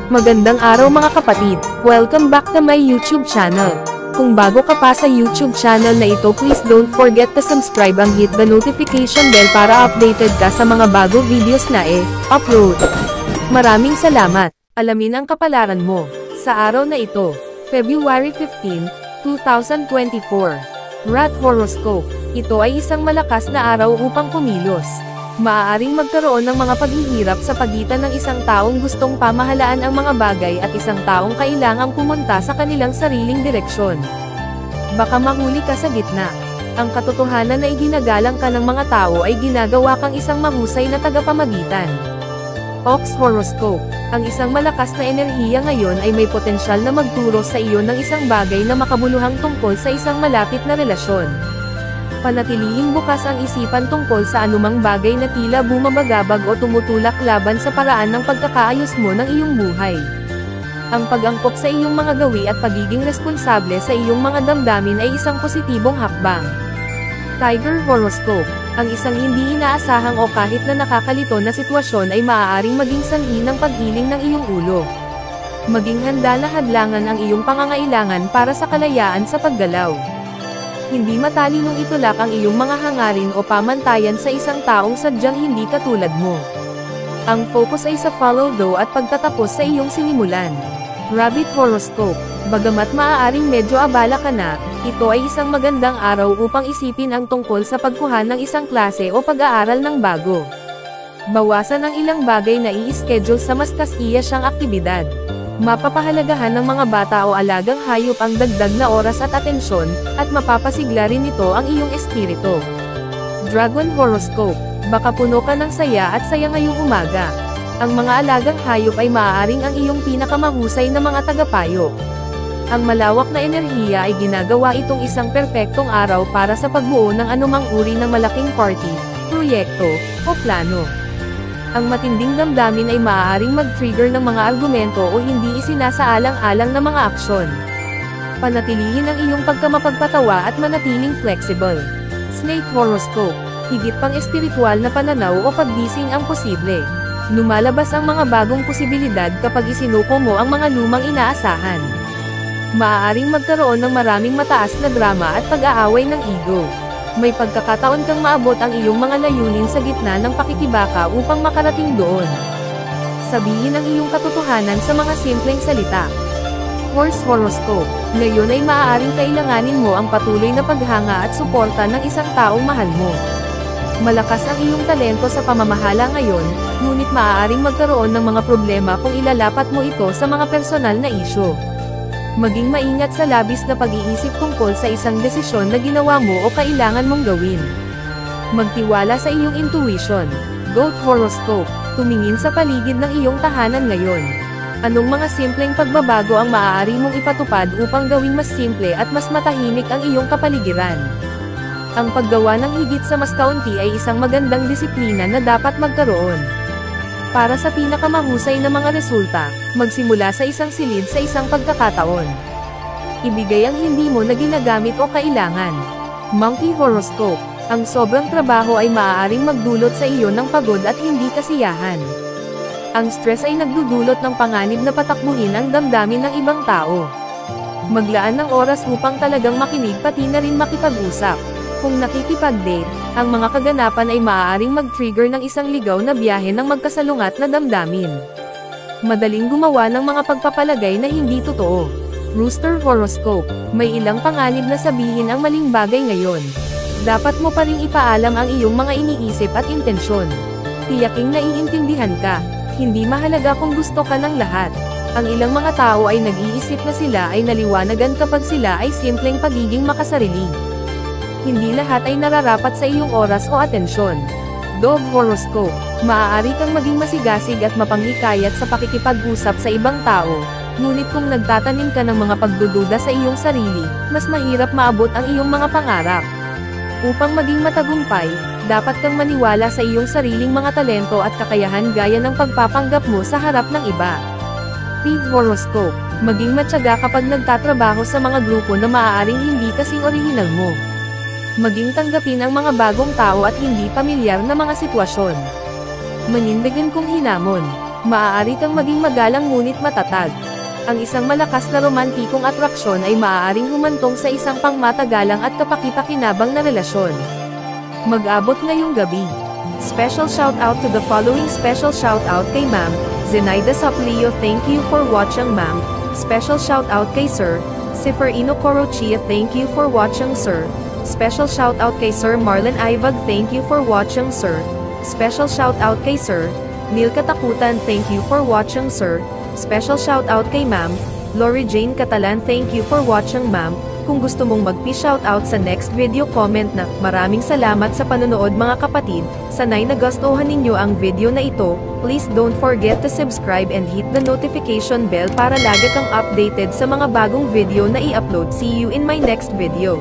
Magandang araw mga kapatid, welcome back to my YouTube channel. Kung bago ka pa sa YouTube channel na ito, please don't forget to subscribe and hit the notification bell para updated ka sa mga bago videos na upload. Maraming salamat. Alamin ang kapalaran mo sa araw na ito, February 15, 2024. Rat Horoscope. Ito ay isang malakas na araw upang kumilos. Maaaring magkaroon ng mga paghihirap sa pagitan ng isang taong gustong pamahalaan ang mga bagay at isang taong kailangang pumunta sa kanilang sariling direksyon. Baka mahuli ka sa gitna. Ang katotohanan na iginagalang ka ng mga tao ay ginagawa kang isang mahusay na tagapamagitan. Ox Horoscope. Ang isang malakas na enerhiya ngayon ay may potensyal na magturo sa iyo ng isang bagay na makabuluhang tungkol sa isang malapit na relasyon. Panatilihing bukas ang isipan tungkol sa anumang bagay na tila bumabagabag o tumutulak laban sa paraan ng pagkakaayos mo ng iyong buhay. Ang pag-angkop sa iyong mga gawi at pagiging responsable sa iyong mga damdamin ay isang positibong hakbang. Tiger Horoscope. Ang isang hindi inaasahang o kahit na nakakalito na sitwasyon ay maaaring maging sanhi ng paghiling ng iyong ulo. Maging handa na hadlangan ang iyong pangangailangan para sa kalayaan sa paggalaw. Hindi matalinong itulak ang iyong mga hangarin o pamantayan sa isang taong sadyang hindi katulad mo. Ang focus ay sa follow through at pagtatapos sa iyong sinimulan. Rabbit Horoscope. Bagamat maaaring medyo abala ka na, ito ay isang magandang araw upang isipin ang tungkol sa pagkuha ng isang klase o pag-aaral ng bago. Bawasan ang ilang bagay na i-schedule sa mas kasiya siyang aktibidad. Mapapahalagahan ng mga bata o alagang hayop ang dagdag na oras at atensyon, at mapapasigla rin nito ang iyong espiritu. Dragon Horoscope. Baka puno ka ng saya at saya ngayong umaga. Ang mga alagang hayop ay maaaring ang iyong pinakamahusay na mga tagapayo. Ang malawak na enerhiya ay ginagawa itong isang perpektong araw para sa pagbuo ng anumang uri ng malaking party, proyekto, o plano. Ang matinding damdamin ay maaaring mag-trigger ng mga argumento o hindi isinasaalang-alang na mga aksyon. Panatilihin ang iyong pagkamapagpatawa at manatiling flexible. Snake Horoscope. Higit pang espiritual na pananaw o paggising ang posible. Lumalabas ang mga bagong posibilidad kapag isinuko mo ang mga lumang inaasahan. Maaaring magkaroon ng maraming mataas na drama at pag-aaway ng ego. May pagkakataon kang maabot ang iyong mga layunin sa gitna ng pakikibaka upang makarating doon. Sabihin ang iyong katotohanan sa mga simpleng salita. Horse Horoscope. Ngayon ay maaaring kailanganin mo ang patuloy na paghanga at suporta ng isang taong mahal mo. Malakas ang iyong talento sa pamamahala ngayon, ngunit maaaring magkaroon ng mga problema kung ilalapat mo ito sa mga personal na isyu. Maging maingat sa labis na pag-iisip tungkol sa isang desisyon na ginawa mo o kailangan mong gawin. Magtiwala sa iyong intuition. Goat Horoscope. Tumingin sa paligid ng iyong tahanan ngayon. Anong mga simpleng pagbabago ang maaari mong ipatupad upang gawing mas simple at mas matahimik ang iyong kapaligiran? Ang paggawa ng higit sa mas kaunti ay isang magandang disiplina na dapat magkaroon. Para sa pinakamahusay na mga resulta, magsimula sa isang silid sa isang pagkakataon. Ibigay ang hindi mo na ginagamit o kailangan. Monkey Horoscope. Ang sobrang trabaho ay maaaring magdulot sa iyo ng pagod at hindi kasiyahan. Ang stress ay nagdudulot ng panganib na patakbuhin ang damdamin ng ibang tao. Maglaan ng oras upang talagang makinig pati na rin makipag-usap. Kung nakikipag-date, ang mga kaganapan ay maaaring mag-trigger ng isang ligaw na biyahe ng magkasalungat na damdamin. Madaling gumawa ng mga pagpapalagay na hindi totoo. Rooster Horoscope. May ilang panganib na sabihin ang maling bagay ngayon. Dapat mo pa ring ipaalam ang iyong mga iniisip at intensyon. Tiyaking naiintindihan ka. Hindi mahalaga kung gusto ka ng lahat. Ang ilang mga tao ay nag-iisip na sila ay naliwanagan kapag sila ay simpleng pagiging makasarili. Hindi lahat ay nararapat sa iyong oras o atensyon. Dog Horoscope. Maaari kang maging masigasig at mapanghikayat sa pakikipag-usap sa ibang tao, ngunit kung nagtatanim ka ng mga pagdududa sa iyong sarili, mas mahirap maabot ang iyong mga pangarap. Upang maging matagumpay, dapat kang maniwala sa iyong sariling mga talento at kakayahan gaya ng pagpapanggap mo sa harap ng iba. Pig Horoscope. Maging matyaga kapag nagtatrabaho sa mga grupo na maaaring hindi kasing orihinal mo. Maging tanggapin ang mga bagong tao at hindi pamilyar na mga sitwasyon. Manindigan kung hinamon. Maaari kang maging magalang ngunit matatag. Ang isang malakas na romantikong atraksyon ay maaaring humantong sa isang pangmatagalang at kapaki-pakinabang na relasyon. Mag-abot ngayong gabi. Special shoutout to the following. Special shoutout kay Ma'am Zenaida Saplio, thank you for watching Ma'am. Special shoutout kay Sir Seferino Corochia, thank you for watching Sir. Special shoutout kay Sir Marlon Ivag, thank you for watching Sir. Special shoutout kay Sir Neil Katakutan, thank you for watching Sir. Special shoutout kay Ma'am Lori Jane Catalan, thank you for watching Ma'am. Kung gusto mong magpi-shoutout sa next video, comment na. Maraming salamat sa panonood mga kapatid. Sana'y nagustuhan ninyo ang video na ito. Please don't forget to subscribe and hit the notification bell para lagi kang updated sa mga bagong video na i-upload. See you in my next video.